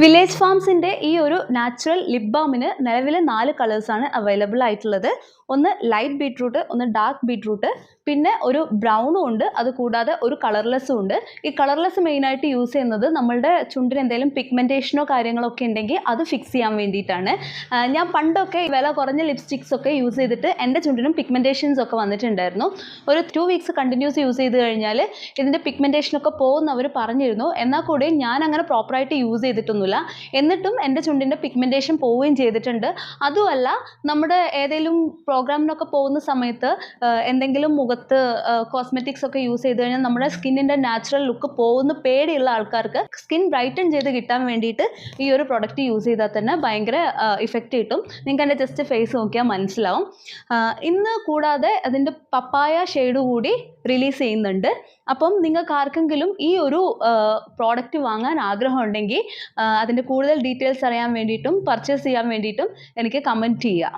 Village ഫാംസിൻ്റെ ഈ ഒരു natural lip ബാമിന് നിലവിൽ 4 കളേഴ്സാണ് അവൈലബിൾ ആയിട്ടുള്ളത്. ഒന്ന് ലൈറ്റ് ബീട്രൂട്ട്, ഒന്ന് ഡാർക്ക് ബീട്രൂട്ട്, പിന്നെ ഒരു ബ്രൗണും ഉണ്ട്. അതുകൂടാതെ ഒരു കളർലെസ്സും ഉണ്ട്. ഈ കളർലെസ് മെയിനായിട്ട് യൂസ് ചെയ്യുന്നത് നമ്മളുടെ ചുണ്ടിന് എന്തെങ്കിലും പിഗ്മെൻറ്റേഷനോ കാര്യങ്ങളോ ഒക്കെ ഉണ്ടെങ്കിൽ അത് ഫിക്സ് ചെയ്യാൻ വേണ്ടിയിട്ടാണ്. ഞാൻ പണ്ടൊക്കെ വില കുറഞ്ഞ ലിപ്സ്റ്റിക്സ് ഒക്കെ യൂസ് ചെയ്തിട്ട് എൻ്റെ ചുണ്ടിനും പിഗ്മെൻറ്റേഷൻസ് ഒക്കെ വന്നിട്ടുണ്ടായിരുന്നു. ഒരു 2 വീക്സ് കണ്ടിന്യൂസ് യൂസ് ചെയ്ത് കഴിഞ്ഞാൽ ഇതിൻ്റെ പിഗ്മെൻറ്റേഷനൊക്കെ പോകുന്നവർ പറഞ്ഞിരുന്നു. എന്നാൽ കൂടി ഞാൻ അങ്ങനെ പ്രോപ്പറായിട്ട് യൂസ് ചെയ്തിട്ടൊന്നുമില്ല. എന്നിട്ടും എൻ്റെ ചുണ്ടിൻ്റെ പിഗ്മെൻറ്റേഷൻ പോവുകയും ചെയ്തിട്ടുണ്ട്. അതുമല്ല, നമ്മുടെ ഏതെങ്കിലും പ്രോഗ്രാമിനൊക്കെ പോകുന്ന സമയത്ത് എന്തെങ്കിലും മുഖത്ത് കോസ്മെറ്റിക്സ് ഒക്കെ യൂസ് ചെയ്ത് കഴിഞ്ഞാൽ നമ്മുടെ സ്കിന്നിൻ്റെ നാച്ചുറൽ ലുക്ക് പോകുന്ന പേടിയുള്ള ആൾക്കാർക്ക് സ്കിൻ ബ്രൈറ്റൻ ചെയ്ത് കിട്ടാൻ വേണ്ടിയിട്ട് ഈ ഒരു പ്രൊഡക്റ്റ് യൂസ് ചെയ്താൽ തന്നെ ഭയങ്കര ഇഫക്റ്റ് കിട്ടും. നിങ്ങൾക്ക് എൻ്റെ ജസ്റ്റ് ഫേസ് നോക്കിയാൽ മനസ്സിലാവും. ഇന്ന് കൂടാതെ അതിൻ്റെ പപ്പായ ഷെയ്ഡ് കൂടി റിലീസ് ചെയ്യുന്നുണ്ട്. അപ്പം നിങ്ങൾക്ക് ആർക്കെങ്കിലും ഈ ഒരു പ്രോഡക്റ്റ് വാങ്ങാൻ ആഗ്രഹമുണ്ടെങ്കിൽ അതിൻ്റെ കൂടുതൽ ഡീറ്റെയിൽസ് അറിയാൻ വേണ്ടിയിട്ടും പർച്ചേസ് ചെയ്യാൻ വേണ്ടിയിട്ടും എനിക്ക് കമൻറ്റ് ചെയ്യുക.